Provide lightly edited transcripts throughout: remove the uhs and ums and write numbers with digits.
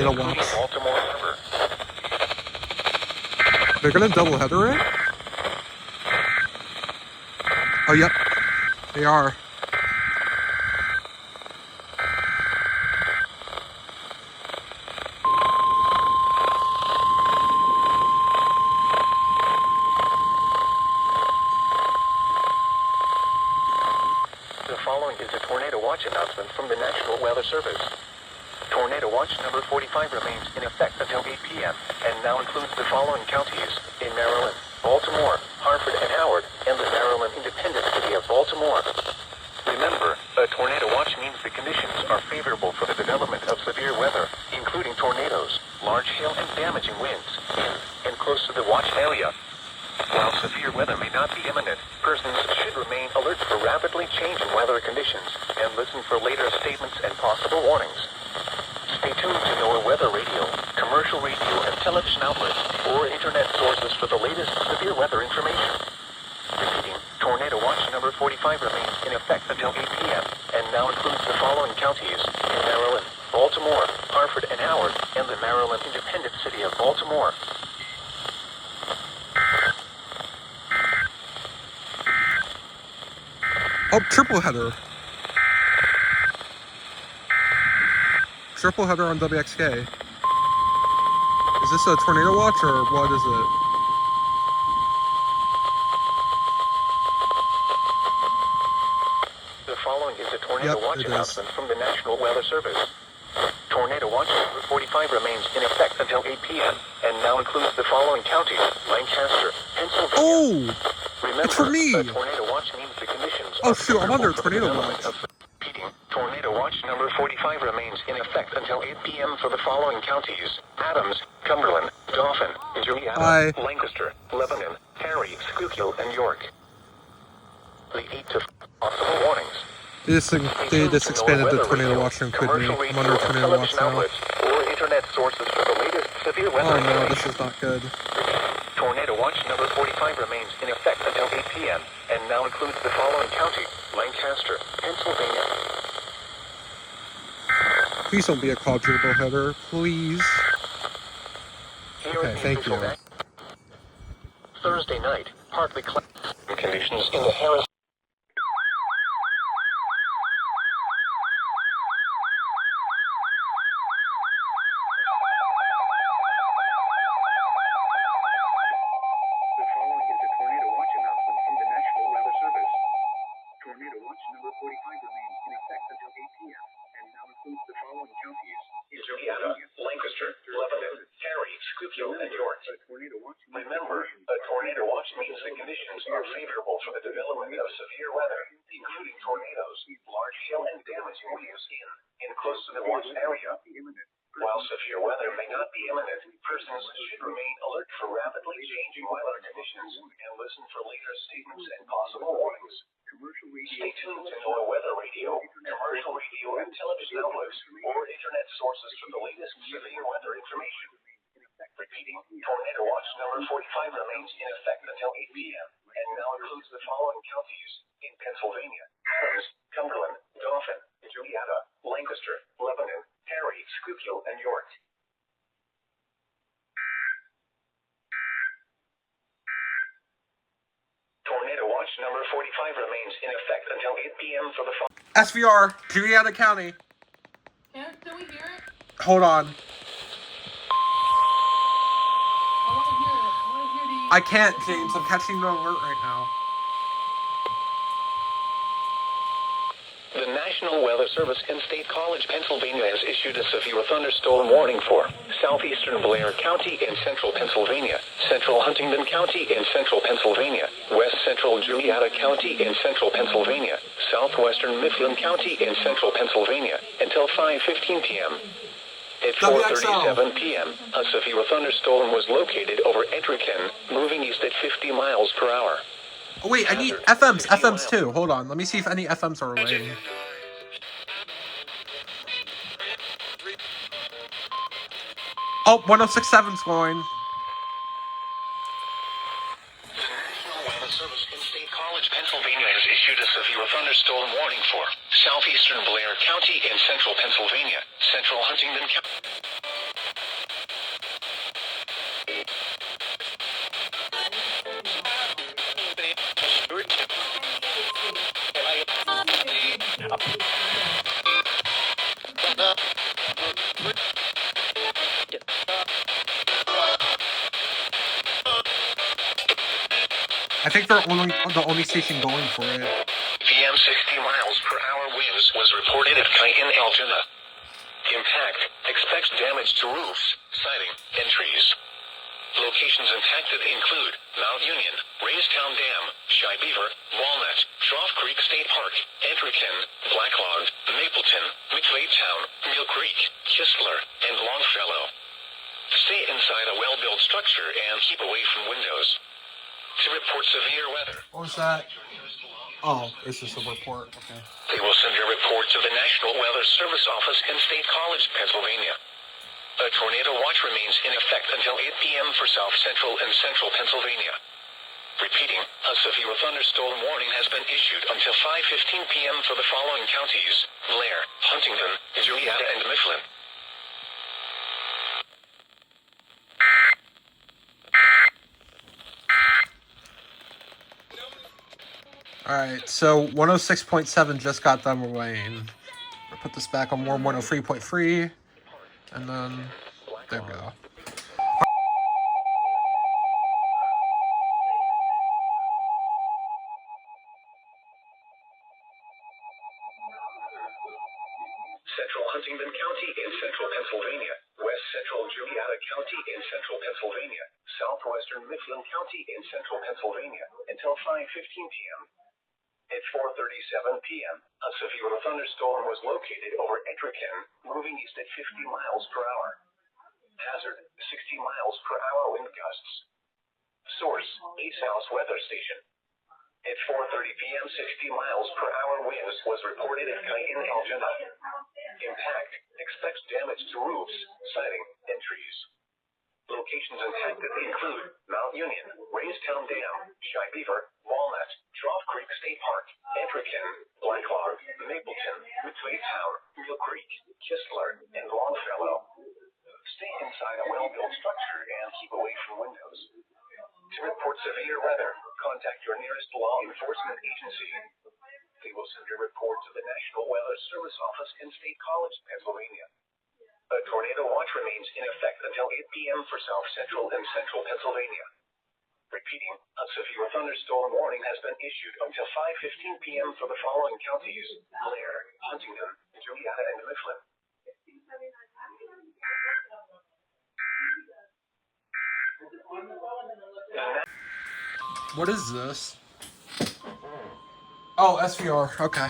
Tornado Watch. Baltimore Harbor. They're gonna double header it? Oh, yep. They are. The following is a Tornado Watch announcement from the National Weather Service. Tornado Watch number 45 remains in effect until 8 p.m. and now includes the following counties in Maryland: Baltimore, Hartford, and Howard, and the Maryland Independent City of Baltimore. Remember, a tornado watch means the conditions are favorable for the development of severe weather, including tornadoes, large hail, and damaging winds in and close to the watch area. While severe weather may not be imminent, persons should remain alert for rapidly changing weather conditions and listen for later statements and possible warnings. Stay tuned to NOAA weather radio, commercial radio and television outlets, or internet sources for the latest severe weather information. Repeating, Tornado Watch number 45 remains in effect until 8 p.m. and now includes the following counties in Maryland: Baltimore, Hartford, and Howard, and the Maryland Independent City of Baltimore. Oh, triple header. Triple header on WXK. Is this a tornado watch or what is it? The following is a Tornado Watch announcement from the National Weather Service. Tornado Watch number 45 remains in effect until 8 p.m. and now includes the following counties: Lancaster, Pennsylvania. Oh! Remember, it's for me! A tornado watch means the conditions oh shoot, I'm under a tornado watch. Repeating, Tornado Watch number 45 remains in effect until 8 p.m. for the following counties: Adams, Cumberland, Dauphin, Juliana, Lancaster, Lebanon, Perry, Schuylkill, and York. The 8 to possible warnings. They just expanded the tornado watch and included me. I'm under a tornado watch now. Or internet sources for the latest severe weather. Oh no, this is not good. Tornado Watch number 45 remains in effect until 8 p.m. and now includes the following county: Lancaster, Pennsylvania. Please don't be a quadruple header, please. Okay, thank you. Thursday night, partly cloudy conditions in the Harris. Tornado Watch number 45 remains in effect until 8 p.m. and now includes the following counties: Juliana, Lancaster, Lebanon, Perry, Schuylkill, and York. Remember, a tornado watch means the conditions are favorable for the development of severe weather, including tornadoes, large hail, and damaging winds in and close to the watch area. While severe weather may not be imminent, persons should remain alert for rapidly changing weather conditions and listen for later statements and possible warnings. Stay tuned to NOAA weather radio, commercial radio and television outlets, or internet sources for the latest severe weather information. Repeating, Tornado Watch number 45 remains in effect until 8 p.m. and now includes the following counties in Pennsylvania: Adams, Cumberland, Dauphin, Juliana, Lancaster, Lebanon, Perry, Schuylkill, and York. Tornado Watch number 45 remains in effect until 8 p.m. for the SVR, Juliana County. Can we hear it? Hold on. I want to hear the... I can't, James. I'm catching the alert right now. The National Weather Service in State College, Pennsylvania has issued a severe thunderstorm warning for southeastern Blair County in central Pennsylvania, central Huntingdon County in central Pennsylvania, west central Juliana County in central Pennsylvania, southwestern Mifflin County in central Pennsylvania, until 5:15 p.m. At 4:37 p.m., a severe thunderstorm was located over Edgerton, moving east at 50 miles per hour. Oh wait, I need FMs too. Hold on, let me see if any FMs are relaying. Oh, 1067's going. The National Weather Service in State College, Pennsylvania has issued a severe thunderstorm warning for southeastern Blair County in central Pennsylvania, central Huntingdon County. I think they're the only station going for it. PM 60 miles per hour winds was reported at Cayenne, Algena. Impact expects damage to roofs, siding, and trees. Locations impacted include Mount Union, Raystown Dam, Shy Beaver, Walnut, Trough Creek State Park, Entrican, Blacklog, Mapleton, McLeodtown, Mill Creek, Kistler, and Longfellow. Stay inside a well-built structure and keep away from windows. To report severe weather. What was that? Oh, it's just a report. Okay. They will send a report to the National Weather Service Office in State College, Pennsylvania. A tornado watch remains in effect until 8 p.m. for South Central and Central Pennsylvania. Repeating, a severe thunderstorm warning has been issued until 5:15 p.m. for the following counties: Blair, Huntington, Joliet, and Mifflin. Alright, so 106.7 just got done rain. I'll put this back on warm 103.3. And then, there we go. Central Huntington County in Central Pennsylvania, West Central Joliet County in Central Pennsylvania, Southwestern Mifflin County in Central Pennsylvania, until 5:15 p.m. At 4:37 p.m., a severe thunderstorm was located over Entrican, moving east at 50 miles per hour. Hazard, 60 miles per hour wind gusts. Source, East House Weather Station. At 4:30 p.m., 60 miles per hour winds was reported at Cayenne, Algena. Impact expects damage to roofs, siding, and trees. Locations impacted include Mount Union, Raystown Dam, Shy Beaver, Walnut, Trough Creek State Park, Entrican, Blacklog, Mapleton, McLeodtown, Mill Creek, Kistler, and Longfellow. Stay inside a well-built structure and keep away from windows. To report severe weather, contact your nearest law enforcement agency. They will send a report to the National Weather Service Office in State College, Pennsylvania. A tornado watch remains in effect until 8 p.m. for South Central and Central Pennsylvania. Repeating, a severe thunderstorm warning has been issued until 5:15 p.m. for the following counties: Blair, Huntington, Joliet, and Mifflin. What is this? Oh, SVR. Okay.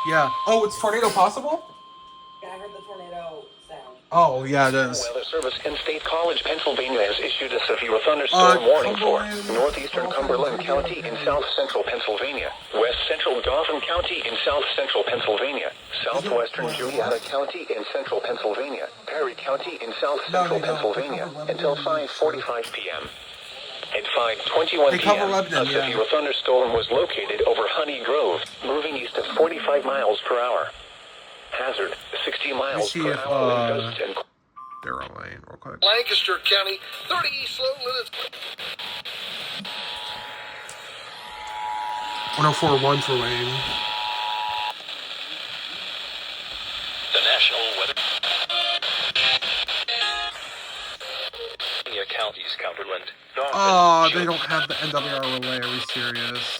Yeah. Oh, it's tornado possible? Yeah, I heard the tornado sound. Oh, yeah, it is. Weather Service in State College, Pennsylvania has issued a severe thunderstorm warning for northeastern Cumberland County in south central Pennsylvania, west central Dauphin County in south central Pennsylvania, southwestern Joliet County in central Pennsylvania, Perry County in south central Pennsylvania, until 5:45 p.m. At 5:21 p.m., a severe thunderstorm was located over Honey Grove, moving east at 45 miles per hour. Hazard, 60 miles per hour wind gusts and... They're on lane real quick. Lancaster County, 30 slow limits. 104.1 for lane. The National Weather... Counties, Cumberland. Oh, they don't have the NWR relay. Are we serious?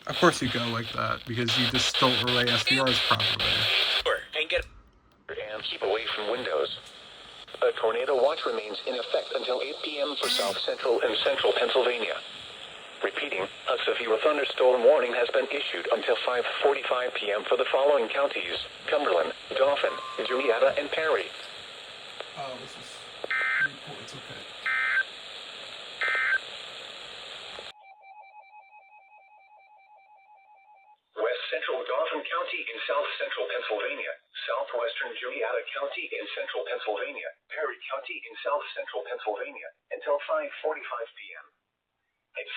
Of course you go like that, because you just don't relay SVRs properly. And keep away from windows. A tornado watch remains in effect until 8 p.m. for south central and central Pennsylvania. Repeating, a severe thunderstorm warning has been issued until 5:45 p.m. for the following counties: Cumberland, Dauphin, Joliet, and Perry. Oh, this is reports, okay. West central Dauphin County in south central Pennsylvania, southwestern Joliet County in central Pennsylvania, Perry County in south central Pennsylvania, until 5:45 p.m. At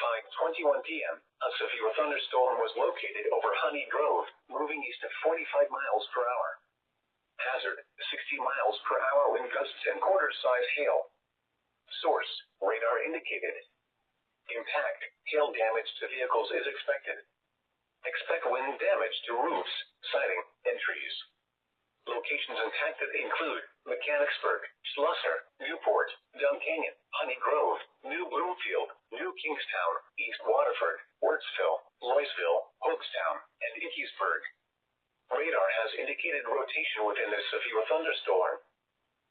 5:21 p.m., a severe thunderstorm was located over Honey Grove, moving east at 45 miles per hour. Hazard, 60 miles per hour wind gusts and quarter-size hail. Source, radar indicated. Impact, hail damage to vehicles is expected. Expect wind damage to roofs, siding, and trees. Locations impacted include Mechanicsburg, Schlosser, Newport, Dunn Canyon, Honey Grove, New Bloomfield, New Kingstown, East Waterford, Wirtsville, Loisville, Hoagstown, and Ickesburg. Radar has indicated rotation within this severe thunderstorm.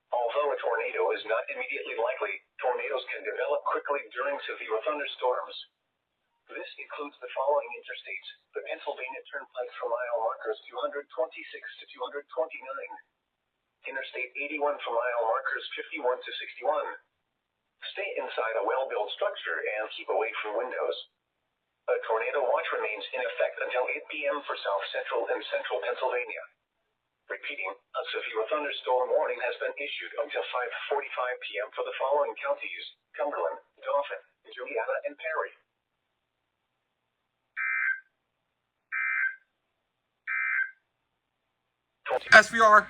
Although a tornado is not immediately likely, tornadoes can develop quickly during severe thunderstorms. This includes the following interstates: the Pennsylvania Turnpike from mile markers 226 to 229, Interstate 81 from mile markers 51 to 61. Stay inside a well-built structure and keep away from windows. A tornado watch remains in effect until 8 p.m. for South Central and Central Pennsylvania. Repeating, a severe thunderstorm warning has been issued until 5:45 p.m. for the following counties: Cumberland, Dauphin, Juliana, and Perry. SVR.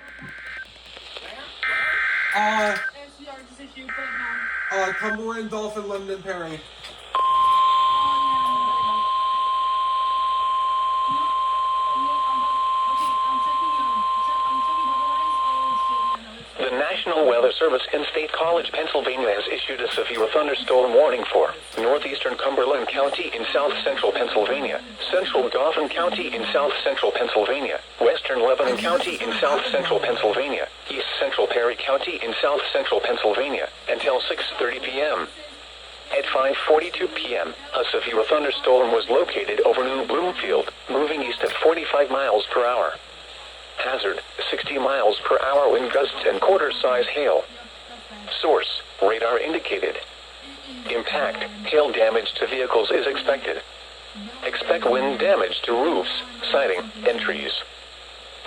SCR just issued, put it down. Cumberland, Dolphin, London, Perry. The National Weather Service in State College, Pennsylvania has issued a severe thunderstorm warning for northeastern Cumberland County in south central Pennsylvania, central Dauphin County in south central Pennsylvania, western Lebanon County in south central Pennsylvania, east central Perry County in south central Pennsylvania, until 6:30 p.m. At 5:42 p.m., a severe thunderstorm was located over New Bloomfield, moving east at 45 miles per hour. Hazard, 60 miles per hour wind gusts and quarter-size hail. Source, radar indicated. Impact, hail damage to vehicles is expected. Expect wind damage to roofs, siding, and trees.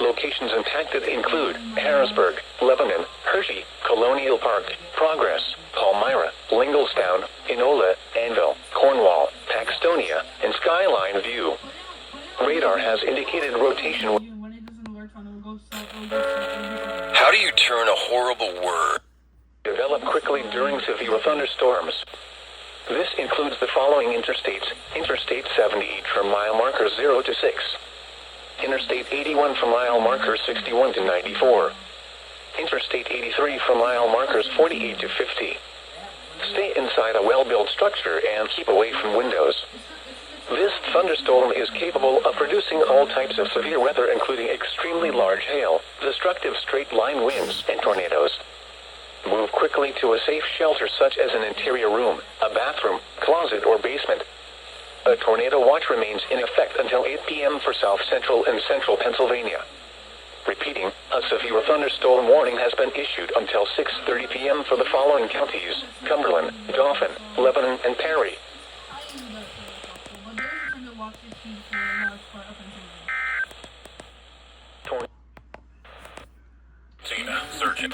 Locations impacted include Harrisburg, Lebanon, Hershey, Colonial Park, Progress, Palmyra, Linglestown, Enola, Anvil, Cornwall, Paxtonia, and Skyline View. Radar has indicated rotation. How do you turn a horrible word? Develop quickly during severe thunderstorms. This includes the following interstates: Interstate 78 from mile markers 0 to 6. Interstate 81 from mile markers 61 to 94. Interstate 83 from mile markers 48 to 50. Stay inside a well-built structure and keep away from windows. This thunderstorm is capable of producing all types of severe weather, including extremely large hail, destructive straight-line winds, and tornadoes. Move quickly to a safe shelter such as an interior room, a bathroom, closet, or basement. A tornado watch remains in effect until 8 p.m. for South Central and Central Pennsylvania. Repeating, a severe thunderstorm warning has been issued until 6:30 p.m. for the following counties: Cumberland, Dauphin, Lebanon, and Perry. Tina, searching.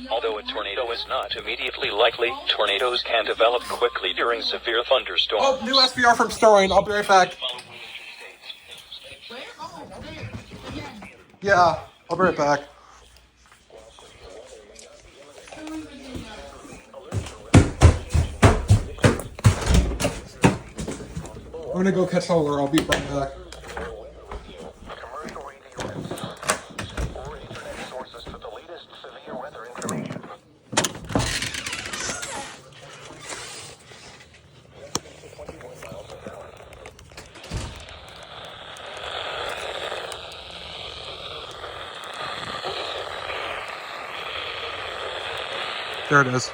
Although a tornado is not immediately likely, tornadoes can develop quickly during severe thunderstorms. Oh, new SVR from Sterling. I'll be right back. Yeah, I'll be right back. I'm gonna go catch Solar. I'll be right back. Commercial radio or internet sources for the latest severe weather information. There it is.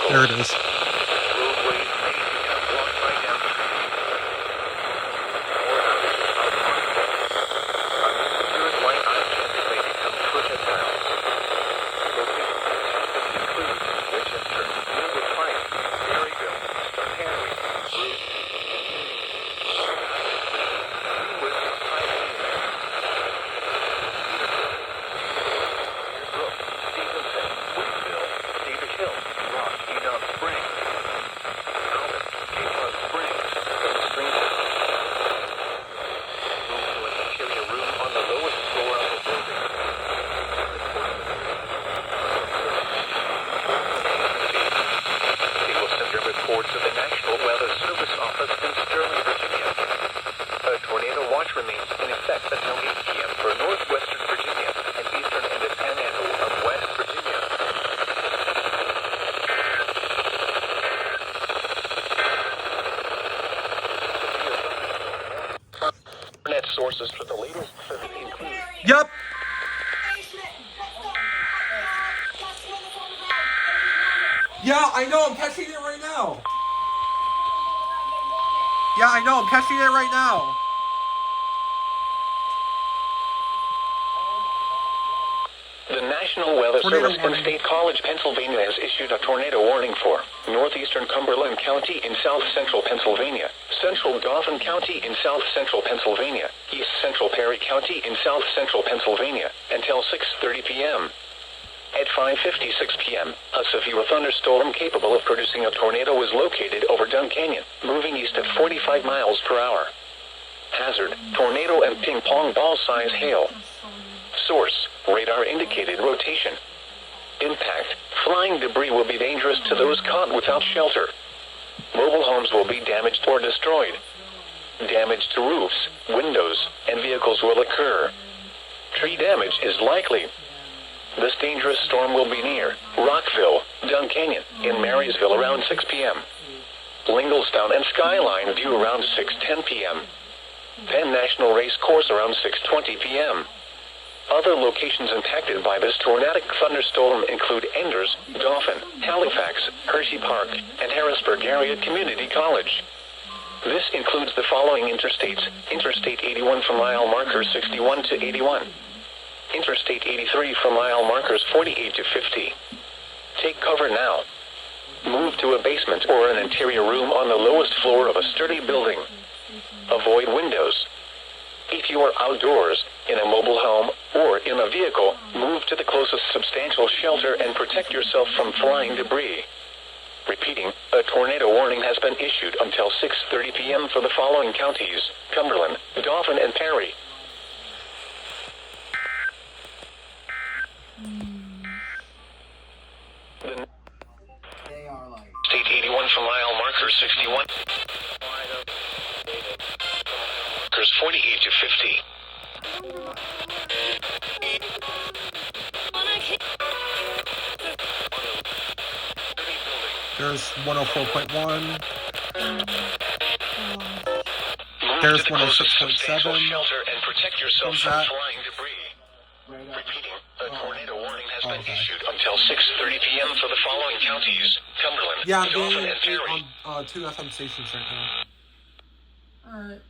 There it is. Roadways may become blocked by damages. Unsecured light items may become projectiles. Locations include bridges, Yep. Yeah, I know. I'm catching it right now. Yeah, I know. I'm catching it right now. The National Weather Service in State College, Pennsylvania has issued a tornado warning for northeastern Cumberland County in south central Pennsylvania, central Dauphin County in south central Pennsylvania, east central Perry County in south central Pennsylvania, until 6:30 p.m. At 5:56 p.m., a severe thunderstorm capable of producing a tornado was located over Dun Canyon, moving east at 45 miles per hour. Hazard, tornado and ping pong ball size hail. Source, radar indicated rotation. Impact, flying debris will be dangerous to those caught without shelter. Mobile homes will be damaged or destroyed. Damage to roofs, windows, and vehicles will occur. Tree damage is likely. This dangerous storm will be near Rockville, Dun Canyon, in Marysville around 6 p.m. Linglestown and Skyline View around 6:10 p.m. Penn National Race Course around 6:20 p.m. Other locations impacted by this tornadic thunderstorm include Enders, Dauphin, Halifax, Hershey Park, and Harrisburg Area Community College. This includes the following interstates: Interstate 81 from mile markers 61 to 81. Interstate 83 from mile markers 48 to 50. Take cover now. Move to a basement or an interior room on the lowest floor of a sturdy building. Avoid windows. If you are outdoors, in a mobile home, or in a vehicle, move to the closest substantial shelter and protect yourself from flying debris. Repeating, a tornado warning has been issued until 6:30 p.m. for the following counties: Cumberland, Dauphin, and Perry. They are like. State 81 from mile marker 61. Markers 48 to 50. There's 104.1. There's 106.7. Shelter and protect yourself What's from that? flying debris. Repeating, a tornado warning has been issued until 6:30 p.m. for the following counties: Cumberland, Yeah, I'm Dauphin, getting and Perry. on 2 FM stations right now. Alright.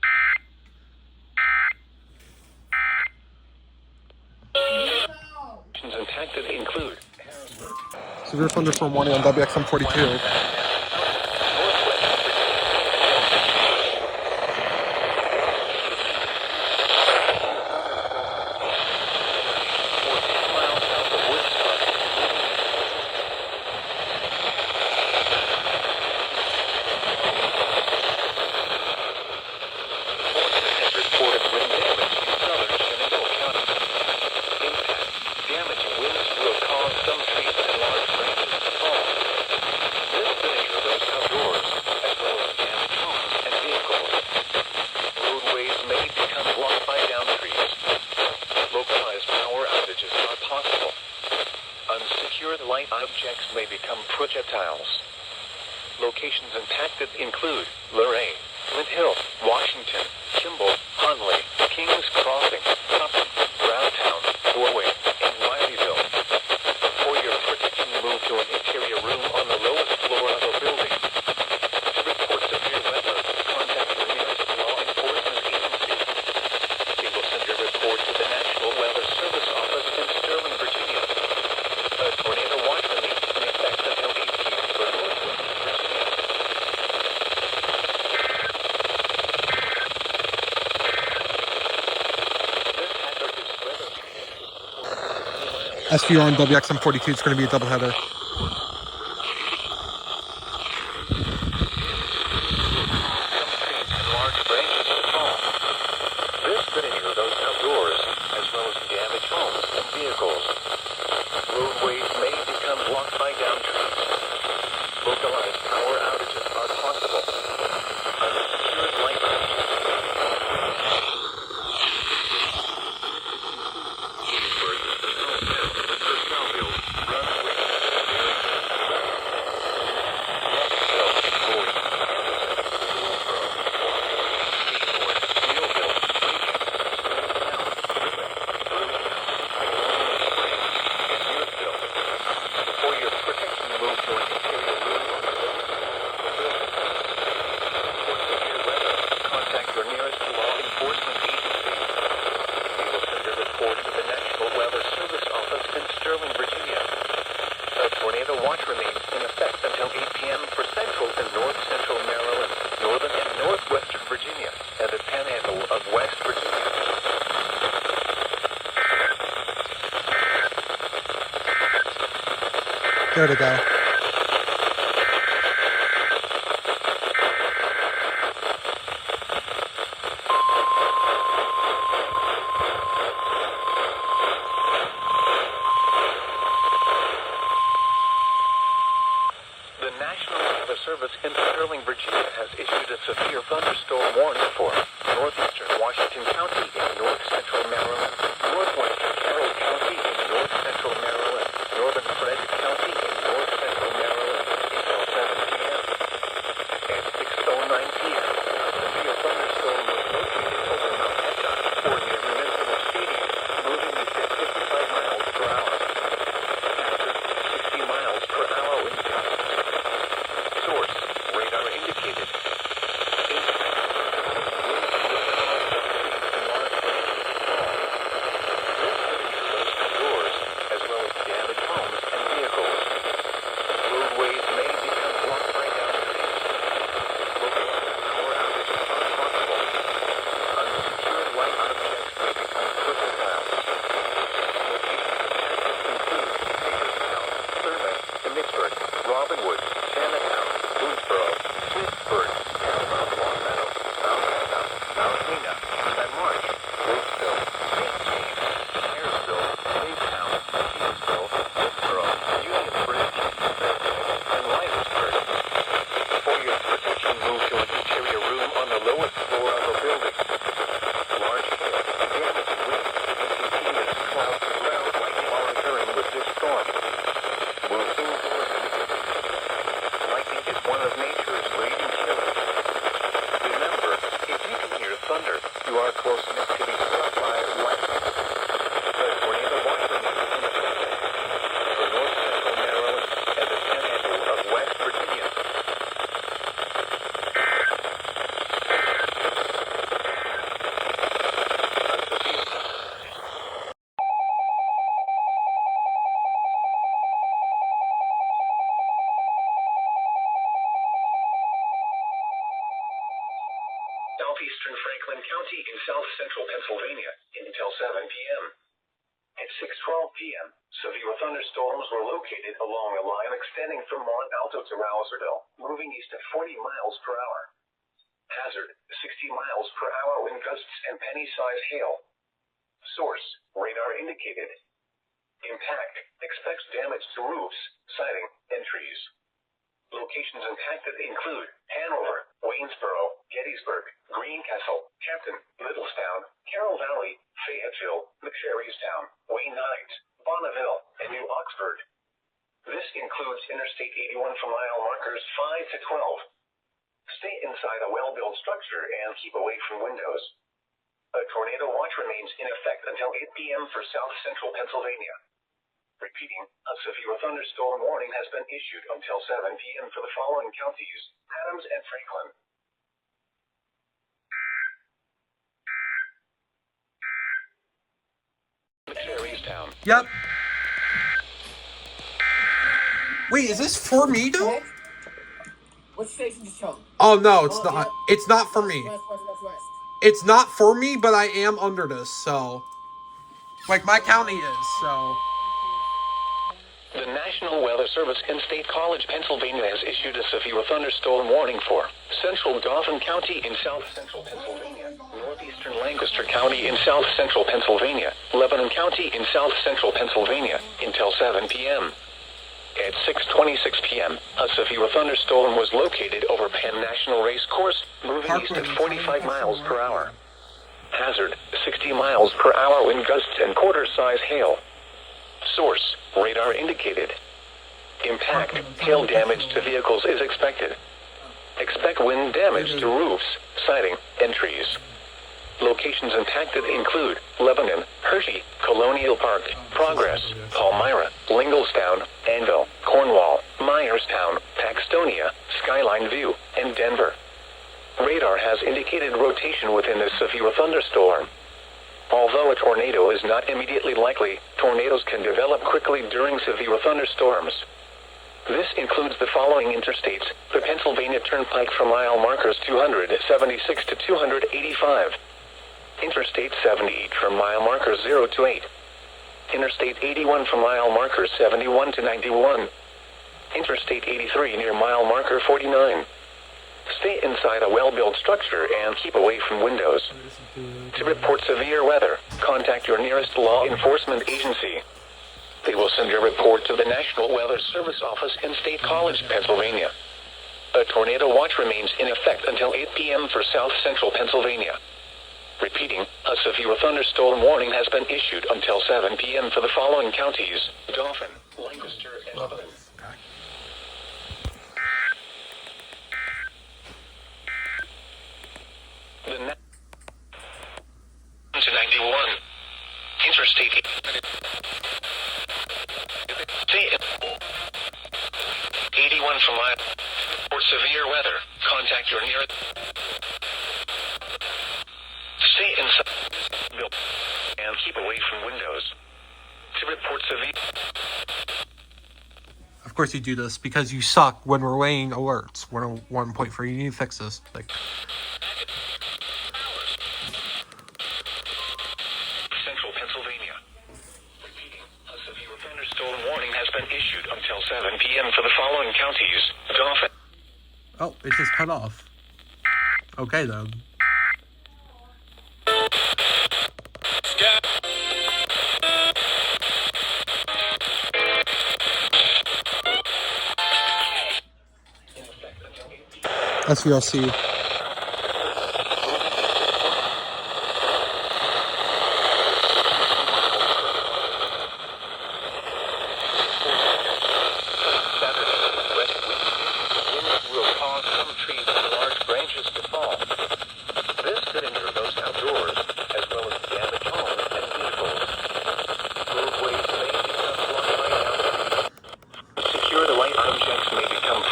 Impacted include Severe thunderstorm warning on WXM 42. Unsecured light objects may become projectiles. Locations impacted include Luray, Flint Hill, Washington, Kimball, Hunley, Kings Crossing, Tupper, Browntown, Warwick, and Wileyville. For your protection, move to an interior room on the lowest floor of a building. To report severe weather, contact your nearest law enforcement agency. They will send your report to the National Weather Service office in Sterling, Virginia. A tornado watch remains in effect until 8 p.m. for Northwest Virginia. This hazardous weather. SVR on WXM 42. It's going to be a doubleheader. Large branches to fall. This could injure those outdoors, as well as damage homes and vehicles. Roadways may become blocked by downed trees. Localized power outages are possible. Unsecured light Brunswick, There to go. The National Weather Service in Sterling, Virginia has issued a severe thunderstorm warning for northeastern Washington County in north-central Maryland, northwestern Carroll County in north-central Maryland, northern Frederick County in north-central Maryland until 7 p.m. At 6:09 p.m., a severe thunderstorm was located over Mount Etna or near Municipal Stadium, moving east at 55 miles per hour. Hazard 60 miles per hour wind gusts. Source, radar indicated. Impact. Wind speed across the street and large branches fall. This could introduce doors, as well as damage homes and vehicles. Roadways may become blocked by downed trees. Local power outages are possible. Unsecured light objects may become versatile. Locations impacted include Hagerstown, Thurman, Emmitsburg, Robinwood, Chinatown, Boonesboro, Smithsburg, Paramount, Longmeadow, Mount Etna, Mount Lena, San March, Roseville, St. James, Marysville, Waytown, Keysville, Westboro, Union Bridge, Fairfield, and Leidensburg. For your protection, move to an interior room on the lowest floor of a building. Large hail, damaging winds, and continuous cloud to ground lightning are occurring with this storm. Move indoors immediately. Lightning is one of nature's raging killers. Remember, if you can hear thunder, you are close enough to be struck by lightning. The tornado watch remains in effect for north-central Maryland and the panhandle of West Virginia. Southeastern Franklin County in south-central Pennsylvania until 7 p.m. At 6:12 p.m., severe thunderstorms were located along a line extending from Mont Alto to Roserdale, moving east at 40 miles per hour. Hazard, 60 miles per hour wind gusts and penny-sized hail. Source, radar indicated. Impact, expects damage to roofs, siding, and trees. Locations impacted include Hanover, Waynesboro, Gettysburg, Greencastle, Hampton, Littlestown, Carroll Valley, Fayetteville, McCherrystown, Wayne Heights, Bonneville, and New Oxford. This includes Interstate 81 from mile markers 5 to 12. Stay inside a well-built structure and keep away from windows. A tornado watch remains in effect until 8 p.m. for south-central Pennsylvania. Repeating, a severe thunderstorm warning has been issued until 7 p.m. for the following counties: Adams and Franklin. McCherrystown. Yep. Wait, is this for me, though? What station just show? Oh, no, it's not. It's not for me. West. It's not for me, but I am under this, so... Like, my county is, so... The National Weather Service in State College, Pennsylvania has issued a severe thunderstorm warning for central Dauphin County in south-central Pennsylvania, northeastern Lancaster County in south-central Pennsylvania, Lebanon County in south-central Pennsylvania until 7 p.m. At 6:26 p.m., a severe thunderstorm was located over Penn National Race Course, moving east at 45 miles per hour. Hazard, 60 miles per hour wind gusts and quarter-size hail. Source, radar indicated. Impact, hail damage to vehicles is expected. Expect wind damage to roofs, siding, and trees. Locations impacted include Lebanon, Hershey, Colonial Park, Progress, Palmyra, Linglestown, Anvil, Cornwall, Myerstown, Paxtonia, Skyline View, and Denver. Radar has indicated rotation within this severe thunderstorm. Although a tornado is not immediately likely, tornadoes can develop quickly during severe thunderstorms. This includes the following interstates: the Pennsylvania Turnpike from mile markers 276 to 285. Interstate 78 from mile markers 0 to 8. Interstate 81 from mile markers 71 to 91. Interstate 83 near mile marker 49. Stay inside a well-built structure and keep away from windows. To report severe weather, contact your nearest law enforcement agency. They will send your report to the National Weather Service office in State College, Pennsylvania. A tornado watch remains in effect until 8 p.m. for South Central Pennsylvania. Repeating, a severe thunderstorm warning has been issued until 7 p.m. for the following counties: Dauphin, Lancaster, and Lebanon. The to 91. Interstate 81 from mile. For severe weather, contact your nearest. Stay inside and keep away from windows. To report severe. Of course you do this because you suck when we're weighing alerts. 101.3, you need to fix this. Like, Central Pennsylvania. Repeating, a severe thunderstorm warning has been issued until 7 p.m. for the following counties: Dauphin. oh, it just cut off. Okay then. SVLC.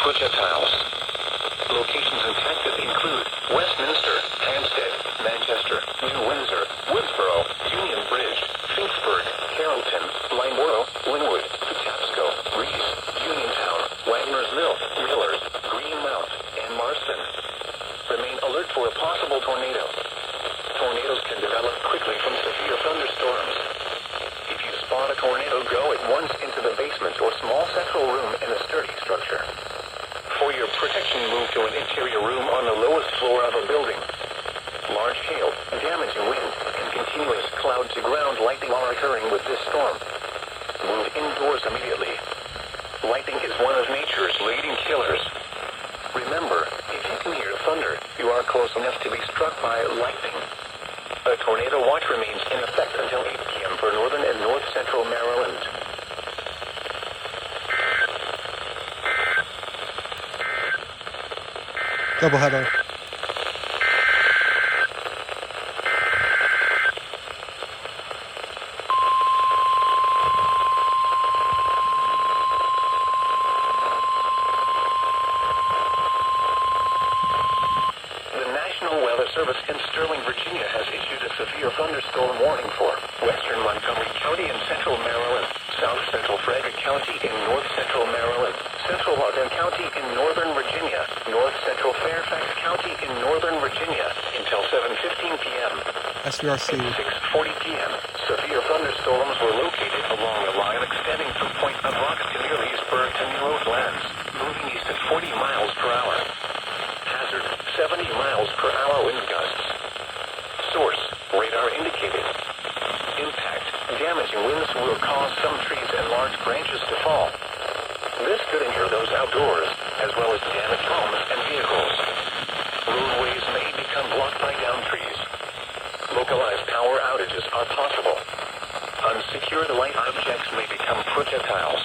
Projectiles. Locations in Texas include Westminster, Hampstead, Manchester, New Windsor, Woodsboro, Union Bridge, Finksburg, Carrollton, Limeboro, Linwood, Patapsco, Reese, Uniontown, Wagnersville, Millers, Greenmount, and Marston. Remain alert for a possible tornado. Tornadoes can develop quickly from severe thunderstorms. If you spot a tornado, go at once into the basement or small central room in a sturdy structure. For your protection, move to an interior room on the lowest floor of a building. Large hail, damaging wind, and continuous cloud-to-ground lightning are occurring with this storm. Move indoors immediately. Lightning is one of nature's leading killers. Remember, if you can hear thunder, you are close enough to be struck by lightning. A tornado watch remains in effect until 8 p.m. for northern and north-central Maryland. Doubleheader. Service in Sterling, Virginia has issued a severe thunderstorm warning for western Montgomery County in central Maryland, south central Frederick County in north central Maryland, central Loudoun County in northern Virginia, north central Fairfax County in northern Virginia until 7:15 p.m. SVRC. At 6:40 p.m., severe thunderstorms were located along the line extending from Point of Rocks to near Leesburg to New Oaklands, moving east at 40 miles per hour. Hazard, 70 miles per hour wind gusts. Source, radar indicated. Impact, damaging winds will cause some trees and large branches to fall. This could injure those outdoors, as well as damage homes and vehicles. Roadways may become blocked by downed trees. Localized power outages are possible. Unsecured light objects may become projectiles.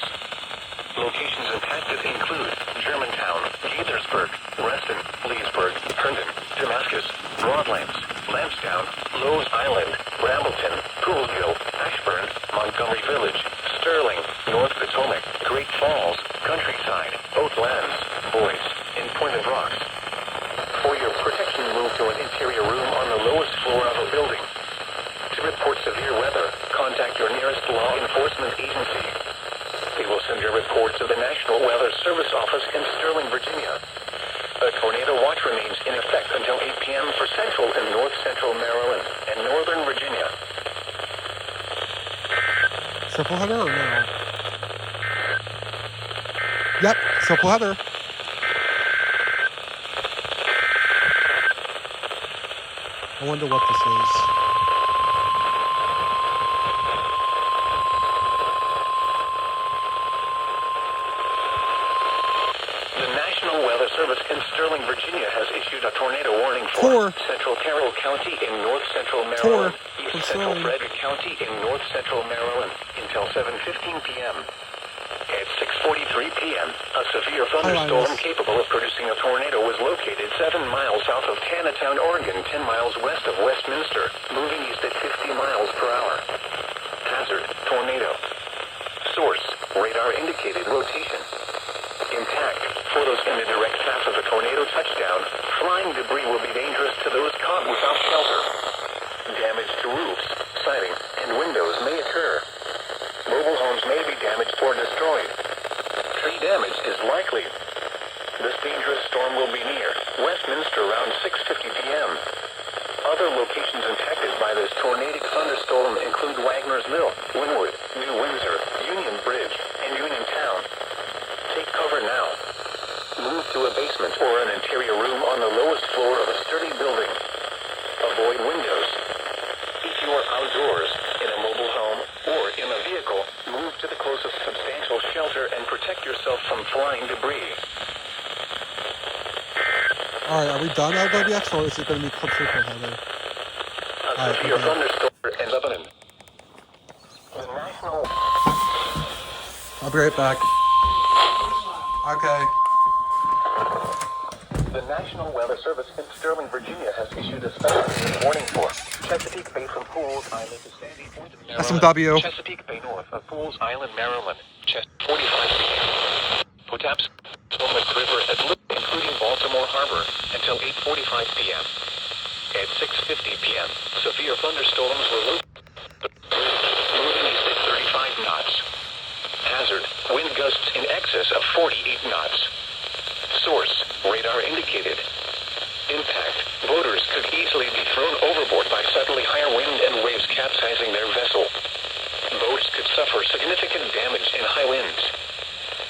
Locations impacted include Germantown, Gaithersburg, Reston, Leesburg, Herndon, Damascus, Broadlands, Lansdowne, Lowe's Island, Brambleton, Poolsville, Ashburn, Montgomery Village, Sterling, North Potomac, Great Falls, Countryside, Oatlands, Boyce, and Point of Rocks. For your protection, move to an interior room on the lowest floor of a building. To report severe weather, contact your nearest law enforcement agency. They will send your report to the National Weather Service office in Sterling, Virginia. A tornado watch remains in effect until 8 p.m. for central and north-central Maryland and northern Virginia. Triple header or no? Yep, triple header. I wonder what this is. The National Weather Service in Sterling, Virginia has issued a tornado warning for Central Carroll County in north central Maryland, East Central Frederick County in north central Maryland until 7:15 p.m. At 6:43 p.m., a severe thunderstorm capable of producing a tornado was located 7 miles south of Tanatown, Oregon, 10 miles west of Westminster, moving east at 50 miles per hour. Hazard, tornado. Source, radar indicated rotation. Intact, photos in the direct path of a tornado touchdown. Flying debris will be dangerous to those caught without shelter. Damage to roofs, siding, and windows may occur. Mobile homes may be damaged or destroyed. Tree damage is likely. This dangerous storm will be near Westminster around 6:50 p.m. Other locations impacted by this tornadic thunderstorm include Wagner's Mill, Wynwood, New Windsor, Union Bridge, and Uniontown. Take cover now. Move to a basement or an interior room on the lowest floor of a sturdy building. Avoid windows. If you are outdoors, in a mobile home, or in a vehicle, move to the closest substantial shelter and protect yourself from flying debris. Alright, are we done, RWTS, or is it going to be triple header? A severe thunderstorm in Lebanon. The National... I'll be right back. Okay. The National Weather Service in Sterling, Virginia has issued a special warning for Chesapeake Bay from Pools Island to Sandy Point, Maryland. SMW. Chesapeake Bay north of Pools Island, Maryland. 45 p.m. Potap's Potomac River at Loop, including Baltimore Harbor, until 8:45 p.m. At 6:50 p.m., severe thunderstorms were moving east at 35 knots. Hazard, wind gusts in excess of 48 knots. Source, radar indicated. Impact, boaters could easily be thrown overboard by suddenly higher wind and waves capsizing their vessel. Boats could suffer significant damage in high winds.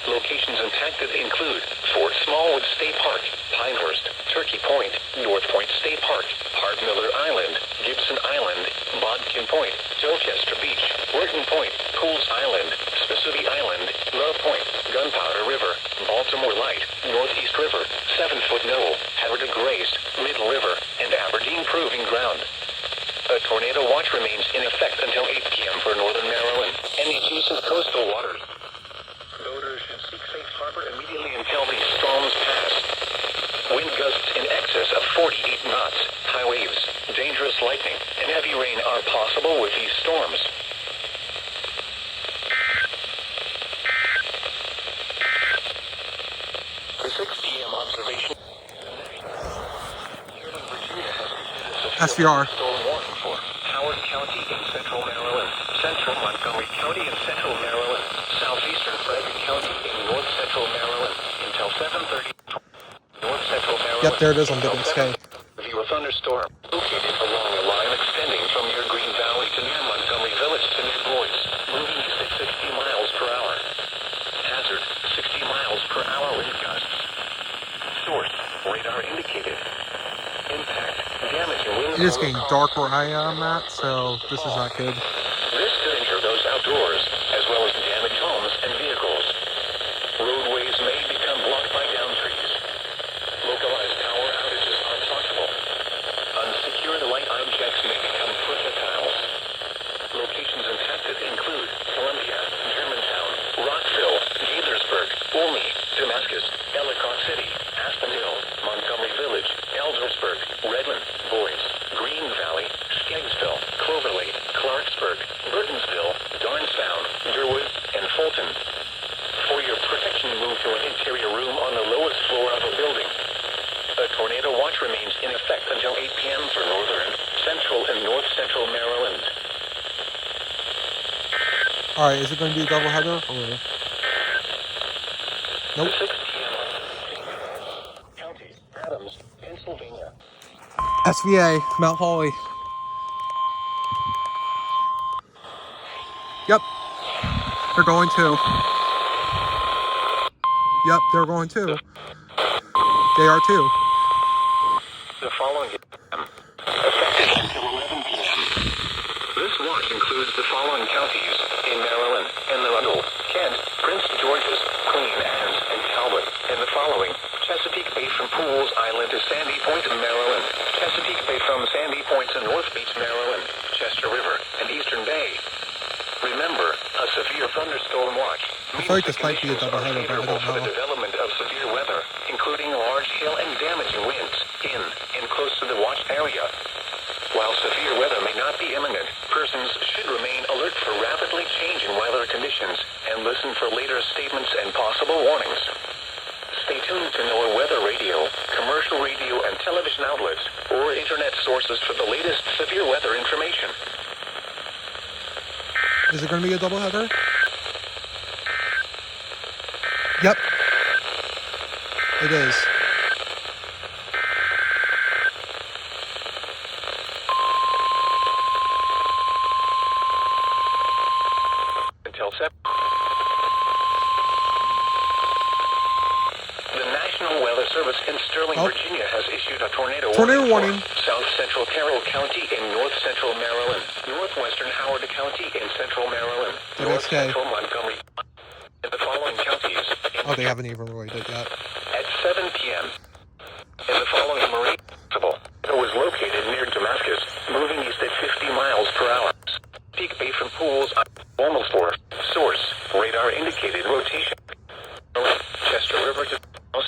Locations impacted include Fort Smallwood State Park, Pinehurst, Turkey Point, North Point State Park, Hart Miller Island, Gibson Island, Bodkin Point, Dorchester Beach, Wharton Point, Pools Island, Spissooty Island, Love Point, Gunpowder River, Baltimore Light, Northeast River, 7-Foot Knoll, Havre de Grace, Middle River, and Aberdeen Proving Ground. A tornado watch remains in effect until 8 p.m. for northern Maryland and the adjacent coastal waters. Boaters should seek safe harbor immediately until these storms pass. Wind gusts in excess of 48 knots, high waves, dangerous lightning, and heavy rain are possible with these storms. The 6 p.m. observation. SVR. Storm warning for Howard County in central Maryland, central Montgomery County in central Maryland, southeastern Frederick County in north central Maryland until 7:30. North central Maryland. Yep, there it is on Gibbons K. View a thunderstorm located along a line extending from near Green Valley to near Montgomery Village to near Boyce, moving east at 60 miles per hour. Hazard, 60 miles per hour wind gusts. Source, radar indicated. Impact, damage and winds. It is getting dark where I am at, so this is not good. This could injure those outdoors, as well as damage homes and vehicles. Roadways may become blocked by downed trees. Localized power outages are possible. Unsecured light objects may become projectiles. Locations impacted include Columbia, Germantown, Rockville, Gaithersburg, Olney, Damascus, Ellicott City, Aspen Hill, Montgomery Village, Eldersburg, Redmond, Boyce, Green Valley, Skeggsville, Clover Lake, Clarksburg, Burtonsville, Darnestown, Durwood, and Fulton. For your protection, move to an interior room on the lowest floor of a building. A tornado watch remains in effect until 8 p.m. for northern, central, and north central Maryland. Alright, is it going to be a double header? Or... Nope. 6 p.m. County, Adams, Pennsylvania. SVA, Mount Holly. Yep. They're going to. Yep, they're going too. They are too. The following effective until 11 p.m. This watch includes the following counties in Maryland: Anne Arundel, Kent, Prince George's, Queen Anne's, and Talbot, and the following: Chesapeake Bay from Pools Island to Sandy Point, Maryland; Chesapeake Bay from Sandy Point to North Beach, Maryland; Chester River, and Eastern Bay. Remember, a severe thunderstorm watch I feel like this might be a doubleheader, but I favorable don't for the know. development of severe weather, including large hail and damaging winds in and close to the watched area. While severe weather may not be imminent, persons should remain alert for rapidly changing weather conditions and listen for later statements and possible warnings. Stay tuned to NOAA weather radio, commercial radio and television outlets, or internet sources for the latest severe weather information. Is it going to be a doubleheader? Yep. It is. Until 7. The National Weather Service in Sterling, Virginia has issued a tornado warning for South Central Carroll County in North Central Maryland, Northwestern Howard County in Central Maryland, North Central Montgomery, and the following counties. Oh, they haven't even released it yet. At 7 p.m. in the following marine festival, it was located near Damascus, moving east at 50 miles per hour. Peak Bay from Pools, almost for source, radar indicated rotation. Chester River to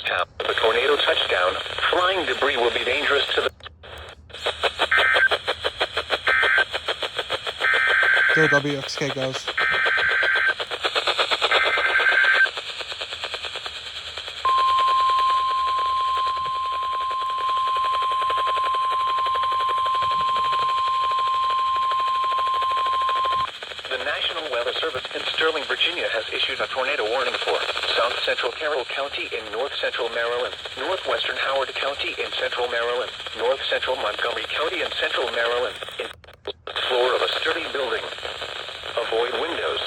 Town. The tornado touchdown. Flying debris will be dangerous to the... There WXK goes. The National Weather Service in Sterling, Virginia has issued a tornado warning for South Central Carroll County in North Central Maryland, Northwestern Howard County in Central Maryland, North Central Montgomery County in Central Maryland, in the floor of a sturdy building. Avoid windows.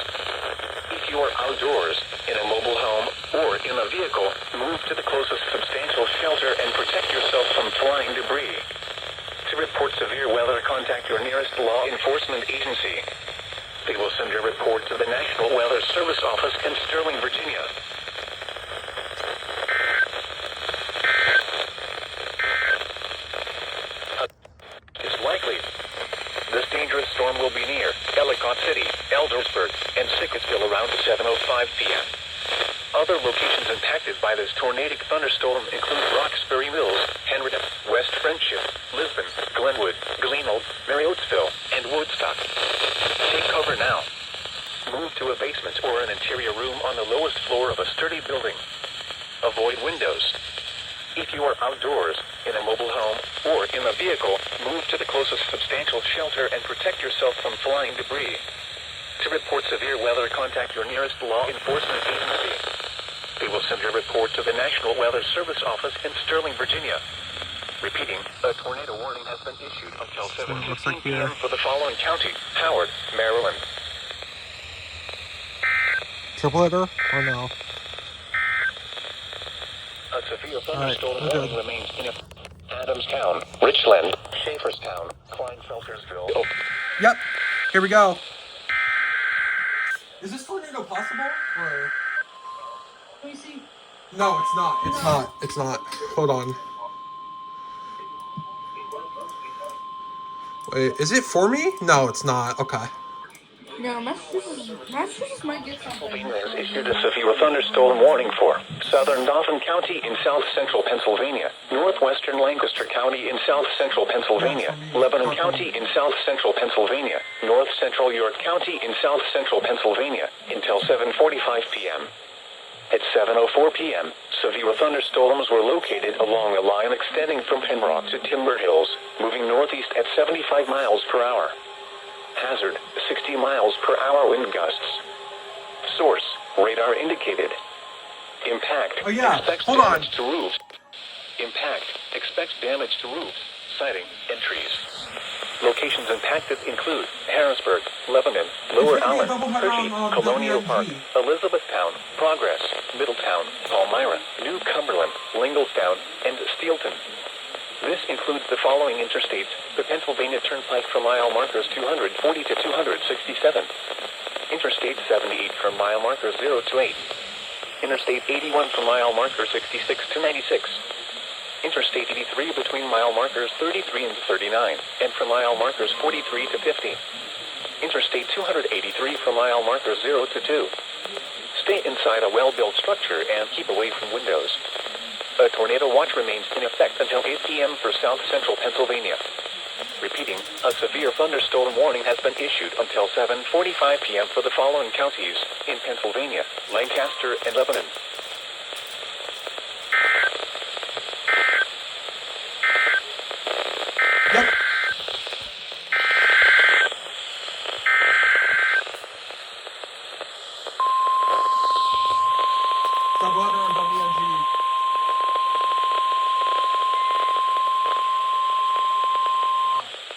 If you are outdoors, in a mobile home, or in a vehicle, move to the closest substantial shelter and protect yourself from flying debris. To report severe weather, contact your nearest law enforcement agency. They will send your report to the National Weather Service office in Sterling, Virginia. Is likely. This dangerous storm will be near Ellicott City, Eldersburg, and Sickettsville around 7:05 p.m. Other locations impacted by this tornadic thunderstorm include Roxbury Mills, Henrietta, West Friendship, Lisbon, Glenwood, Gleanold, Mariotsville, and Woodstock. Take cover now. Move to a basement or an interior room on the lowest floor of a sturdy building. Avoid windows. If you are outdoors, in a mobile home, or in a vehicle, move to the closest substantial shelter and protect yourself from flying debris. To report severe weather, contact your nearest law enforcement agency. They will send your report to the National Weather Service office in Sterling, Virginia. Repeating, a tornado warning has been issued until 7:15 p.m. for the following county: Howard, Maryland. Tripleheader or no? A severe thunderstorm warning remains in Adamstown, Richland, Schaeferstown, Kleinfeltersville. Oh. Yep. Here we go. Is this tornado possible? Or... Let me see. No, it's not. It's not. It's not. Hold on. Wait, is it for me? No, it's not. Okay. No, Massachusetts might get something. Pennsylvania has issued a severe thunderstorm warning for southern Dauphin County in south central Pennsylvania, northwestern Lancaster County in south central Pennsylvania, Lebanon County in south central Pennsylvania, north central York County in south central Pennsylvania, until 7:45 p.m. At 7:04 p.m., severe thunderstorms were located along a line extending from Pembroke to Timber Hills, moving northeast at 75 miles per hour. Hazard, 60 miles per hour wind gusts. Source, radar indicated. Impact, expects damage to roofs. Impact, expects damage to roofs. Sighting, entries. Locations impacted include Harrisburg, Lebanon, Lower Allen, Hershey, Colonial Park, Elizabethtown, Progress, Middletown, Palmyra, New Cumberland, Linglestown, and Steelton. This includes the following interstates: the Pennsylvania Turnpike from mile markers 240 to 267, Interstate 78 from mile markers 0 to 8, Interstate 81 from mile marker 66 to 96, Interstate 83 between mile markers 33 and 39, and from mile markers 43 to 50. Interstate 283 from mile markers 0 to 2. Stay inside a well-built structure and keep away from windows. A tornado watch remains in effect until 8 p.m. for South Central Pennsylvania. Repeating, a severe thunderstorm warning has been issued until 7:45 p.m. for the following counties in Pennsylvania: Lancaster and Lebanon. Yep. Double header on WNG.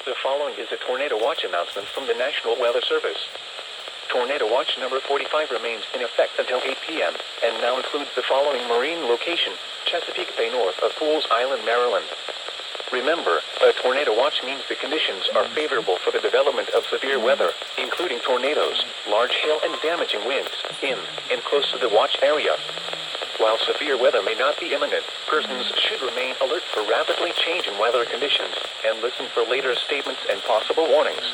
The following is a tornado watch announcement from the National Weather Service. Tornado watch number 45 remains in effect until 8 p.m. and now includes the following marine location: Chesapeake Bay north of Pools Island, Maryland. Remember, a tornado watch means the conditions are favorable for the development of severe weather, including tornadoes, large hail, and damaging winds in and close to the watch area. While severe weather may not be imminent, persons should remain alert for rapidly changing weather conditions and listen for later statements and possible warnings.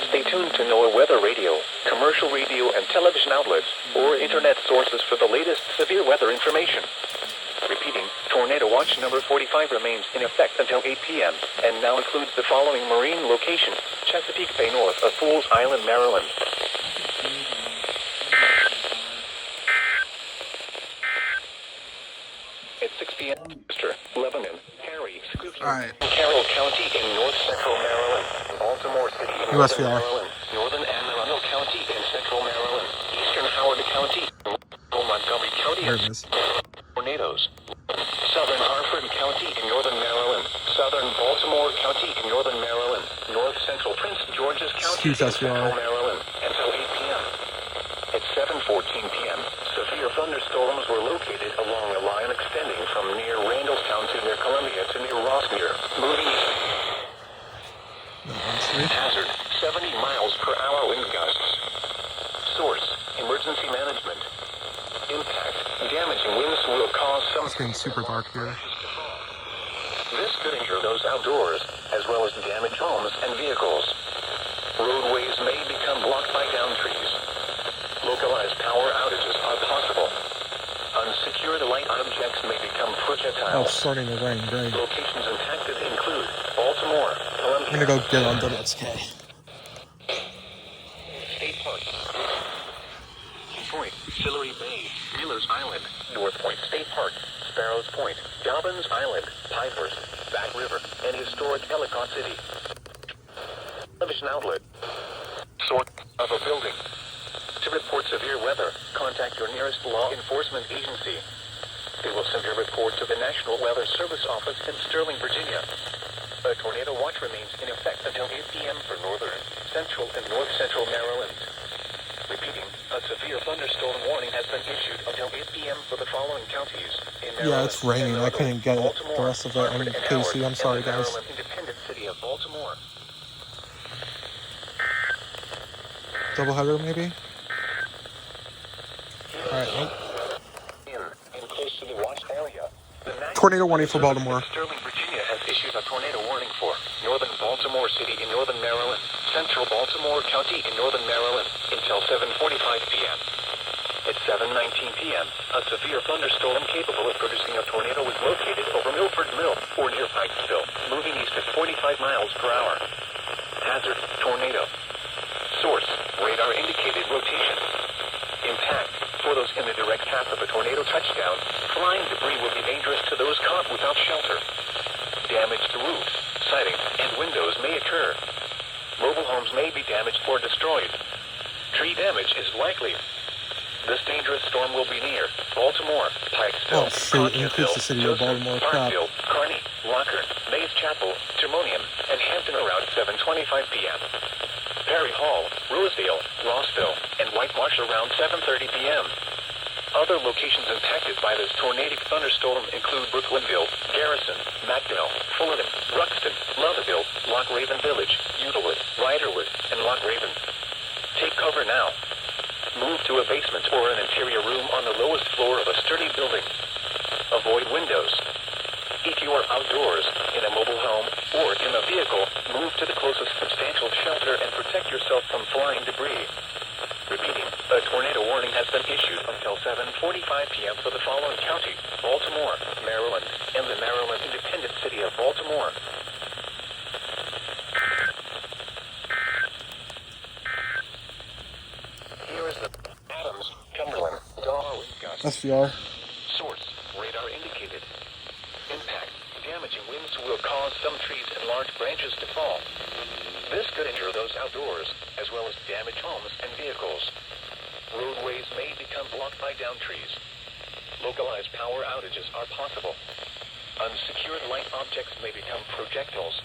Stay tuned to NOAA weather radio, commercial radio and television outlets, or internet sources for the latest severe weather information. Repeating, tornado watch number 45 remains in effect until 8 p.m. and now includes the following marine location: Chesapeake Bay north of Pools Island, Maryland. At 6 p.m. Lebanon, Harry, All right. Carroll County in north central Maryland, Baltimore City in northern USVR. Maryland, northern Anne Arundel County in central Maryland, eastern Howard County, Montgomery County, There it is. tornadoes. Southern Harford County in northern Maryland, southern Baltimore County in northern Maryland, north central Prince George's County in Huge central SVR. Maryland until 8 p.m. At 7:14 p.m., severe thunderstorms were located along a line extending from near Randallstown to near Columbia to near Rossmere, moving east. Hazard, 70 miles per hour wind gusts. Source, emergency management. Impact, damaging winds will cause some... It's getting super dark here. This could injure those outdoors, as well as damage homes and vehicles. Roadways may become blocked by downed trees. Localized power outages are possible. Unsecured light objects may become Oh, projectiles. it's starting to rain. Great. Locations impacted include Baltimore, Columbia, I'm gonna go get on WXK. State Park, Point, Hillary Bay, Wheelers Island, North Point State Park, Sparrows Point, Dobbins Island, Pinehurst, Back River, and historic Ellicott City. Television outlet. Source of a building. To report severe weather, contact your nearest law enforcement agency. They will send your report to the National Weather Service office in Sterling, Virginia. A tornado watch remains in effect until 8 p.m. for northern, central, and north central Maryland. Repeating, a severe thunderstorm warning has been issued until 8 p.m. for the following counties in Maryland. Yeah, it's raining. I couldn't get it. Baltimore, The rest of it on Hartford, and KC. I'm Howard, sorry, and the guys. Maryland independent city of Baltimore. Double header, maybe? Alright, nope. In close to the watch area. The Tornado warning for Baltimore. Sterling, Virginia has issued a tornado warning for northern Baltimore City in northern Maryland, central Baltimore County in northern Maryland until 7:45 p.m. At 7:19 p.m., a severe thunderstorm capable of producing a tornado was located over Milford Mill or near Pikesville, moving east at 45 miles per hour. Hazard, tornado. Source, radar indicated rotation. Impact, for those in the direct path of a tornado touchdown, flying debris will be dangerous to those caught without shelter. Damage to roofs, siding, and windows may occur. Mobile homes may be damaged or destroyed. Tree damage is likely. This dangerous storm will be near Baltimore, Pikesville, Oh, shoot. Increase the city of Baltimore. Crap. Parkville, Kearney, Lockern, Mays Chapel, Timonium, and Hampton around 7:25 p.m. Perry Hall, Rosedale, Rossville, and White Marsh around 7:30 p.m. Other locations impacted by this tornadic thunderstorm include Brooklynville, Garrison, Macdale, Fullerton, Ruxton, Lovettville, Loch Raven Village, Uterwood, Riderwood, and Loch Raven. Take cover now. Move to a basement or an interior room on the lowest floor of a sturdy building. Avoid windows. If you are outdoors, in a mobile home, or in a vehicle, move to the closest substantial shelter and protect yourself from flying debris. Repeating, a tornado warning has been issued until 7:45 p.m. for the following county: Baltimore, Maryland, and the Maryland Independent City of Baltimore. Here is the Adams, Cumberland, Darwin, SVR. Source, radar indicated. Impact, damaging winds will cause some trees and large branches to fall. This could injure those outdoors, as well as damage homes and vehicles. Roadways may become blocked by downed trees. Localized power outages are possible. Unsecured light objects may become projectiles.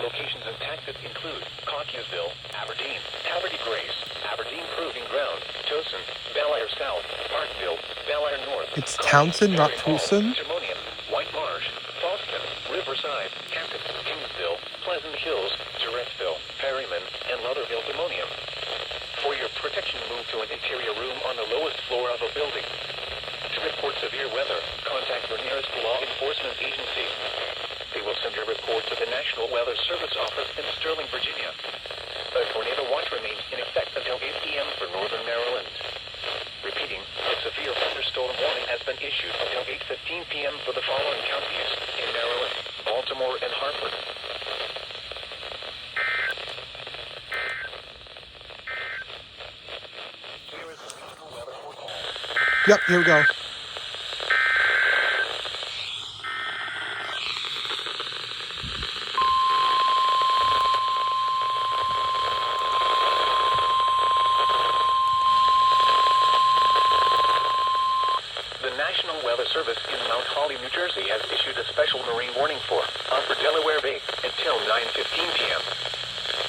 Locations impacted include Caucusville, Aberdeen, Haverty Grace, Aberdeen Proving Ground, Towson, Bel Air South, Parkville, Bel Air North. It's Townsend, not Towson? Timonium, White Marsh, Boston, Riverside, Canton, Kingsville, Pleasant Hills, Touretteville, Perryman, and Lutherville, Timonium. For your protection, move to an interior room on the lowest floor of a building. To report severe weather, contact your nearest law enforcement agency. They will send your report to the National Weather Service office in Sterling, Virginia. A tornado watch remains in effect until 8 p.m. for northern Maryland. Repeating, a severe thunderstorm warning has been issued until 8:15 p.m. for the following counties in Maryland: Baltimore and Hartford. Here is the National Weather Forecast. Yep, here we go. National Weather Service in Mount Holly, New Jersey has issued a special marine warning for Upper Delaware Bay until 9:15 p.m.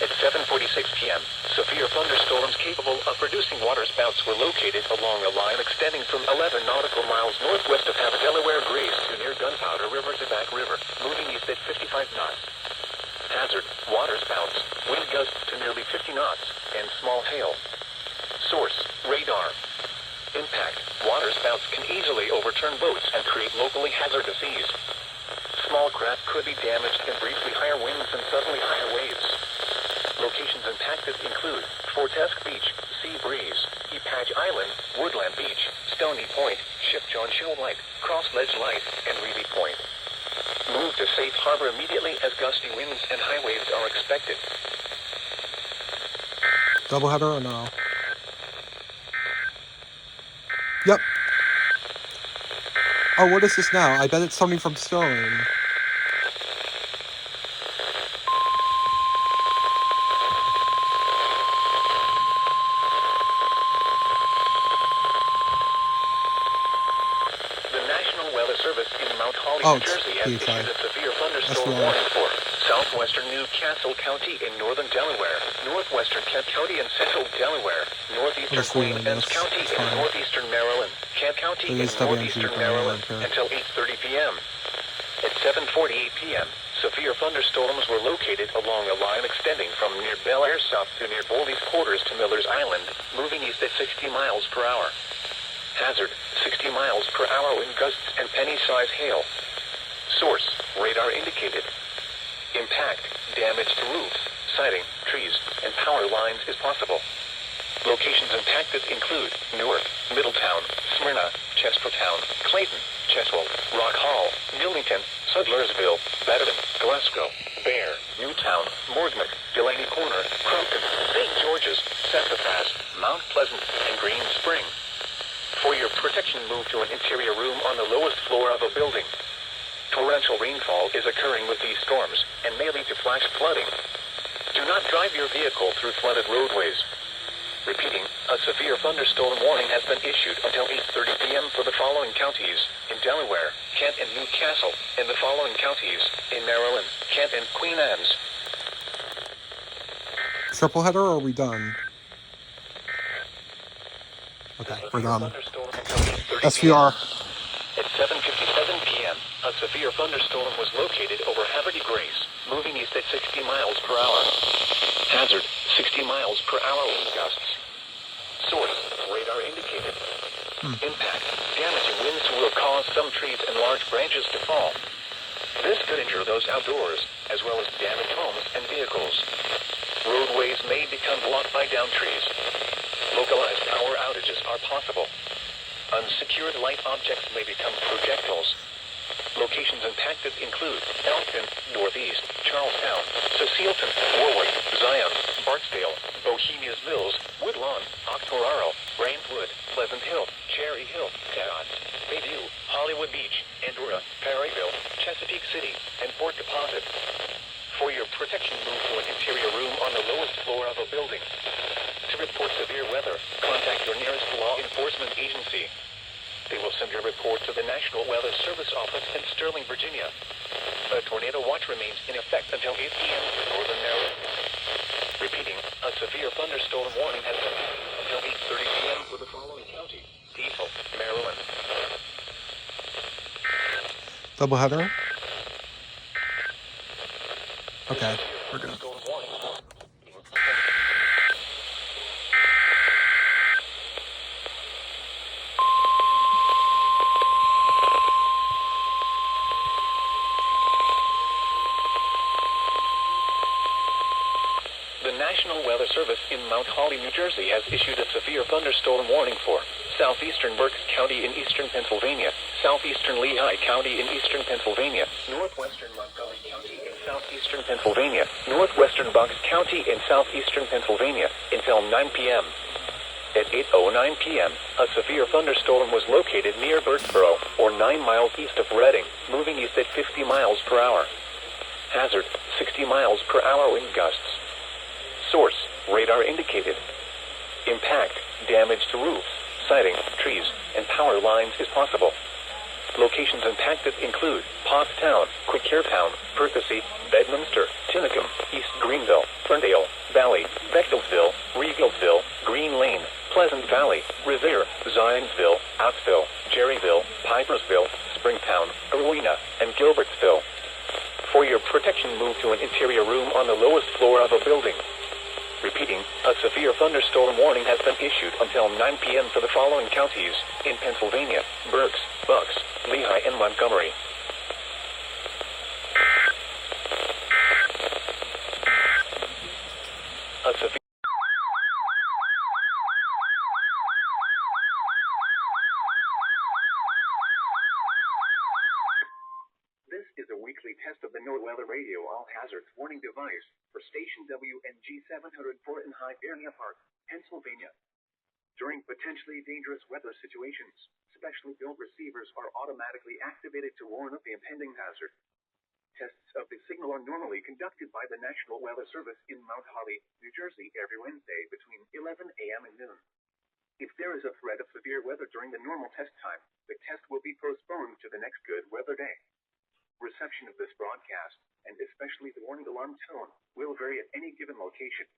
At 7:46 p.m., severe thunderstorms capable of producing waterspouts were located along a line extending from 11 nautical miles northwest of Delaware Grace to near Gunpowder River to Back River, moving east at 55 knots. Hazard, waterspouts, wind gusts to nearly 50 knots, and small hail. Source, radar. Impact, waterspouts can easily overturn boats and create locally hazardous seas. Small craft could be damaged in briefly higher winds and suddenly higher waves. Locations impacted include Fortesk Beach, Sea Breeze, Epatch Island, Woodland Beach, Stony Point, Ship John Shoal Light, Cross Ledge Light, and Reedy Point. Move to safe harbor immediately as gusty winds and high waves are expected. Doubleheader or no? Yep. Oh, what is this now? I bet it's something from Sterling. The National Weather Service in Mount Holly, Oh, New Jersey has it's issued a severe thunderstorm SVR. warning for southwestern Newcastle County in northern Delaware, northwestern Kent County in central Delaware, northeastern Just reading Queen Anne's this. County It's in fine. northeastern Maryland, Kent County It in is WMG northeastern from Maryland Maryland, until 8:30 p.m. At 7:48 p.m., severe thunderstorms were located along a line extending from near Bel Air South to near Boldy's Quarters to Miller's Island, moving east at 60 miles per hour. Hazard, 60 miles per hour wind gusts and penny-size hail. Source, radar indicated. Impact, damage to roofs, siding, trees, and power lines is possible. Locations impacted include Newark, Middletown, Smyrna, Chestertown, Clayton, Cheswold, Rock Hall, Millington, Sudlersville, Badderton, Glasgow, Bear, Newtown, Morgnick, Delaney Corner, Crumpton, St. George's, Sassafras, Mount Pleasant, and Green Spring. For your protection, move to an interior room on the lowest floor of a building. Torrential rainfall is occurring with these storms and may lead to flash flooding. Do not drive your vehicle through flooded roadways. Repeating, a severe thunderstorm warning has been issued until 8:30 p.m. for the following counties: in Delaware, Kent and Newcastle, and the following counties: in Maryland, Kent and Queen Anne's. Triple header, or are we done? Okay, we're done. SVR. At 7:57 p.m., a severe thunderstorm was located over Haverty Grace, moving east at 60 miles per hour. Hazard, 60 miles per hour wind gusts. Source, radar indicated. Impact, damaging winds will cause some trees and large branches to fall. This could injure those outdoors, as well as damage homes and vehicles. Roadways may become blocked by downed trees. Localized power outages are possible. Unsecured light objects may become projectiles. Locations impacted include Elkton, Northeast, Charlestown, Cecilton, Warwick, Zion, Barksdale, Bohemia's Mills, Woodlawn, Octoraro, Brentwood, Pleasant Hill, Cherry Hill, Tejas, Bayview, Hollywood Beach, Andorra, Perryville, Chesapeake City, and Port Deposit. For your protection, move to an interior room on the lowest floor of a building. To report severe weather, contact your nearest law enforcement agency. They will send your report to the National Weather Service office in Sterling, Virginia. A tornado watch remains in effect until 8 p.m. for northern Maryland. Repeating, a severe thunderstorm warning has been issued until 8:30 p.m. for the following county: Cecil, Maryland. Double header. Okay, we're good. The National Weather Service in Mount Holly, New Jersey has issued a severe thunderstorm warning for southeastern Berks County in eastern Pennsylvania, southeastern Lehigh County in eastern Pennsylvania, northwestern Montgomery County in southeastern Pennsylvania, northwestern Bucks County in southeastern Pennsylvania, until 9 p.m. At 8:09 p.m., a severe thunderstorm was located near Birdsboro, or 9 miles east of Reading, moving east at 50 miles per hour. Hazard, 60 miles per hour wind gusts. Source, radar indicated. Impact, damage to roofs, siding, trees, and power lines is possible. Locations impacted include Pottstown, Quakertown, Percy, Bedminster, Tinicum, East Greenville, Ferndale, Valley, Bechtelsville, Regalsville, Green Lane, Pleasant Valley, Revere, Zionsville, Outsville, Jerryville, Pipersville, Springtown, Rowena, and Gilbertsville. For your protection, move to an interior room on the lowest floor of a building. Repeating, a severe thunderstorm warning has been issued until 9 p.m. for the following counties: in Pennsylvania, Berks, Bucks, Lehigh, and Montgomery. A severe This is a weekly test of the NOAA Radio All Hazards Warning Device for Station WNG 704 in Hibernia Park, Pennsylvania. During potentially dangerous weather situations, specially built receivers are automatically activated to warn of the impending hazard. Tests of the signal are normally conducted by the National Weather Service in Mount Holly, New Jersey every Wednesday between 11 a.m. and noon. If there is a threat of severe weather during the normal test time, the test will be postponed to the next good weather day. Reception of this broadcast, and especially the warning alarm tone, will vary at any given location.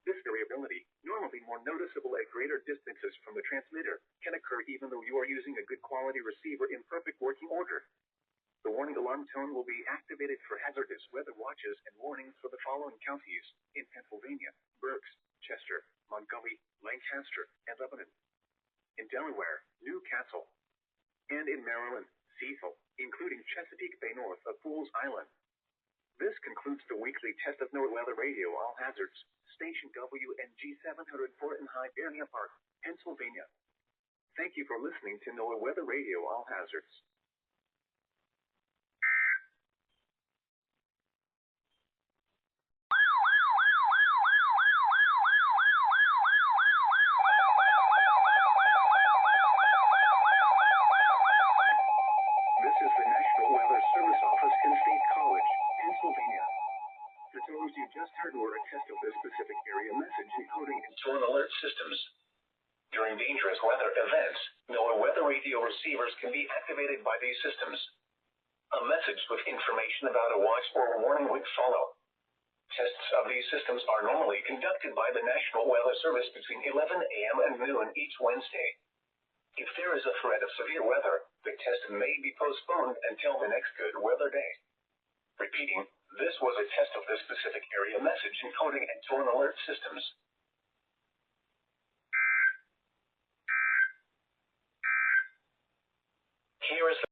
This variability, normally more noticeable at greater distances from the transmitter, can occur even though you are using a good quality receiver in perfect working order. The warning alarm tone will be activated for hazardous weather watches and warnings for the following counties: in Pennsylvania, Berks, Chester, Montgomery, Lancaster, and Lebanon. In Delaware, Newcastle. And in Maryland, Cecil, including Chesapeake Bay north of Fools Island. This concludes the weekly test of NOAA Weather Radio All Hazards, Station WNG 704 in Hibernia Park, Pennsylvania. Thank you for listening to NOAA Weather Radio All Hazards. This is the National Weather Service Office in State College, Pennsylvania. The tones you just heard were a test of the specific area message encoding and tone alert systems. During dangerous weather events, NOAA weather radio receivers can be activated by these systems. A message with information about a watch or warning would follow. Tests of these systems are normally conducted by the National Weather Service between 11 a.m. and noon each Wednesday. If there is a threat of severe weather, the test may be postponed until the next good weather day. Repeating, this was a test of the specific area message encoding and tone alert systems. Here is